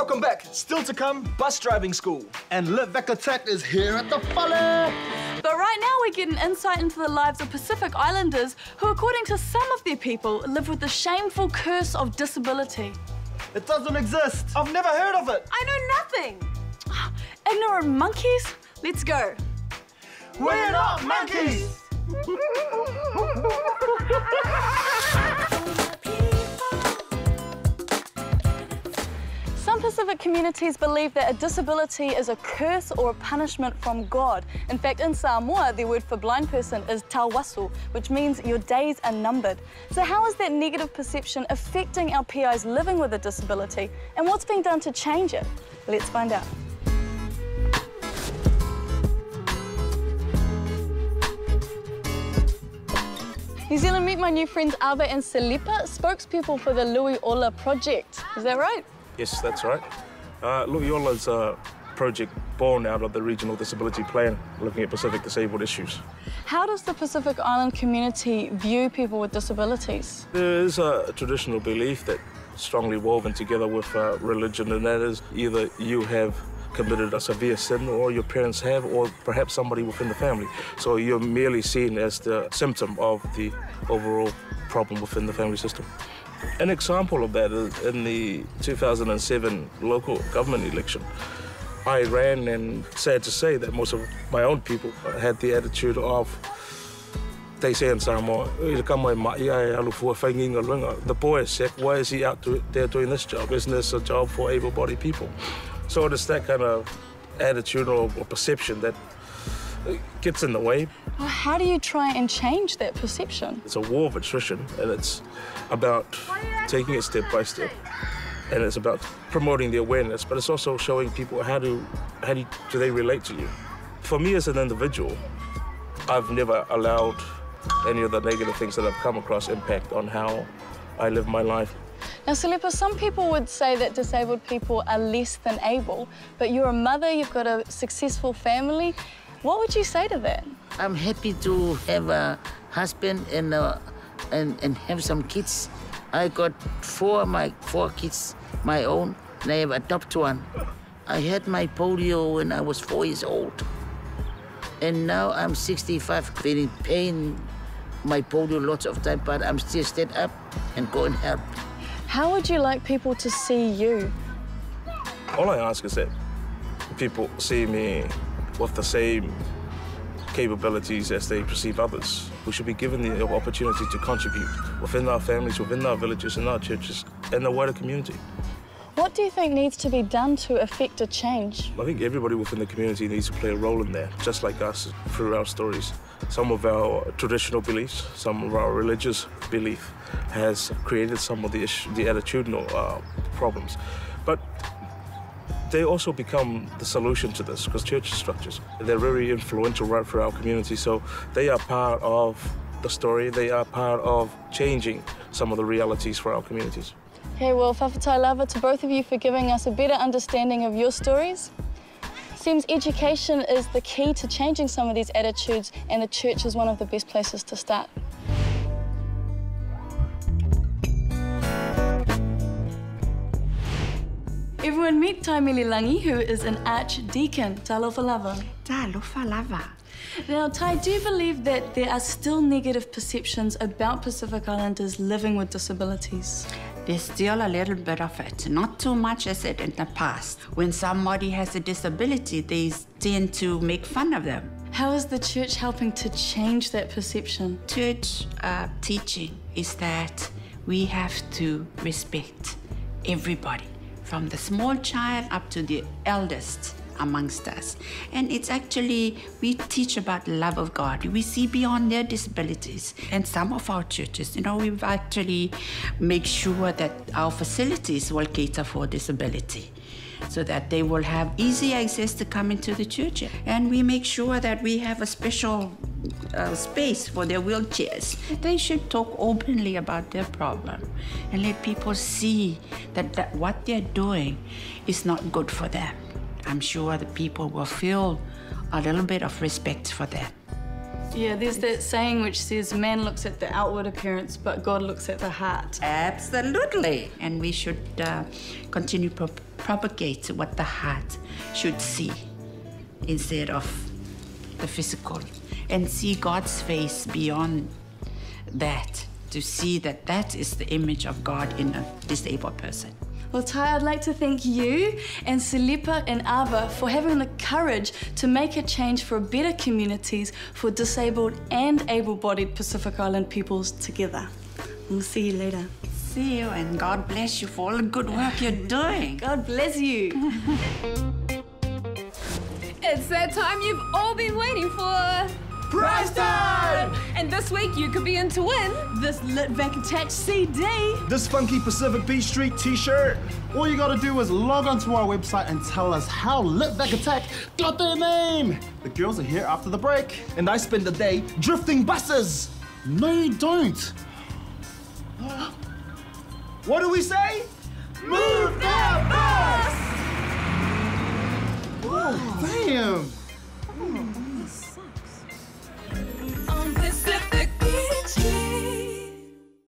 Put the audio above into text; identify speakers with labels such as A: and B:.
A: Welcome back. Still to come, bus driving school.
B: And Lit Vac Attack is here at the Folly.
C: But right now we get an insight into the lives of Pacific Islanders who, according to some of their people, live with the shameful curse of disability.
B: It doesn't exist.
A: I've never heard of it.
C: I know nothing. Ignorant monkeys? Let's go.
A: We're not monkeys.
C: Some Pacific communities believe that a disability is a curse or a punishment from God. In fact, in Samoa, the word for blind person is tauwasu, which means your days are numbered. So how is that negative perception affecting our PIs living with a disability? And what's being done to change it? Let's find out. New Zealand, meet my new friends Ava and Selipa, spokespeople for the Luiola project. Is that right?
D: Yes, that's right. Luiola is a project born out of the Regional Disability Plan, looking at Pacific disabled issues.
C: How does the Pacific Island community view people with disabilities?
D: There is a traditional belief that strongly woven together with religion, and that is either you have committed a severe sin or your parents have, or perhaps somebody within the family. So you're merely seen as the symptom of the overall problem within the family system. An example of that is in the 2007 local government election. I ran, and sad to say that most of my own people had the attitude of, they say in Samoa, the boy is sick, why is he out there doing this job? Isn't this a job for able-bodied people? So it's that kind of attitude or perception that gets in the way.
C: Well, how do you try and change that perception?
D: It's a war of attrition, and it's about taking it step by step. And it's about promoting the awareness, but it's also showing people how do they relate to you. For me as an individual, I've never allowed any of the negative things that I've come across impact on how I live my life.
C: Now, Selipa, some people would say that disabled people are less than able, but you're a mother, you've got a successful family. What would you say to that?
E: I'm happy to have a husband and have some kids. I got four kids, my own, and I have adopted one. I had my polio when I was 4 years old. And now I'm 65, feeling pain, my polio lots of time, but I'm still stand up and go and help.
C: How would you like people to see you?
D: All I ask is that people see me with the same capabilities as they perceive others. We should be given the opportunity to contribute within our families, within our villages, in our churches, and the wider community.
C: What do you think needs to be done to effect a change?
D: I think everybody within the community needs to play a role in that, just like us through our stories. Some of our traditional beliefs, some of our religious belief has created some of the attitudinal problems. But they also become the solution to this, because church structures, they're very influential right through our community, so they are part of the story, they are part of changing some of the realities for our communities.
C: Okay, well, whawhatai lava to both of you for giving us a better understanding of your stories. Seems education is the key to changing some of these attitudes, and the church is one of the best places to start. Everyone meet Tai Mililangi, who is an archdeacon. Talofa lava.
F: Talofa lava.
C: Now, Tai, do you believe that there are still negative perceptions about Pacific Islanders living with disabilities?
F: There's still a little bit of it, not too much as it in the past. When somebody has a disability, they tend to make fun of them.
C: How is the church helping to change that perception?
F: Church teaching is that we have to respect everybody, from the small child up to the eldest amongst us. And it's actually, we teach about the love of God. We see beyond their disabilities. And some of our churches, we've actually make sure that our facilities will cater for disability, so that they will have easy access to come into the church. And we make sure that we have a special space for their wheelchairs. They should talk openly about their problem and let people see that what they're doing is not good for them. I'm sure the people will feel a little bit of respect for them.
C: Yeah, there's that saying which says man looks at the outward appearance, but God looks at the heart.
F: Absolutely. And we should continue propagate what the heart should see instead of the physical, and see God's face beyond that, to see that that is the image of God in a disabled person.
C: Well, Tai, I'd like to thank you and Silipa and Ava for having the courage to make a change for better communities for disabled and able-bodied Pacific Island peoples together. We'll see you later.
F: See you, and God bless you for all the good work you're doing.
C: God bless you.
G: It's that time you've all been waiting for.
A: Prize time!
G: And this week you could be in to win
C: This Lit Vac Attached CD.
A: This funky Pacific Beach Street t-shirt.
B: All you gotta do is log onto our website and tell us how Lit Vac Attack got their name. The girls are here after the break.
A: And I spend the day drifting buses.
B: No, you don't.
A: What do we say? Move that bus!
B: Oh, damn.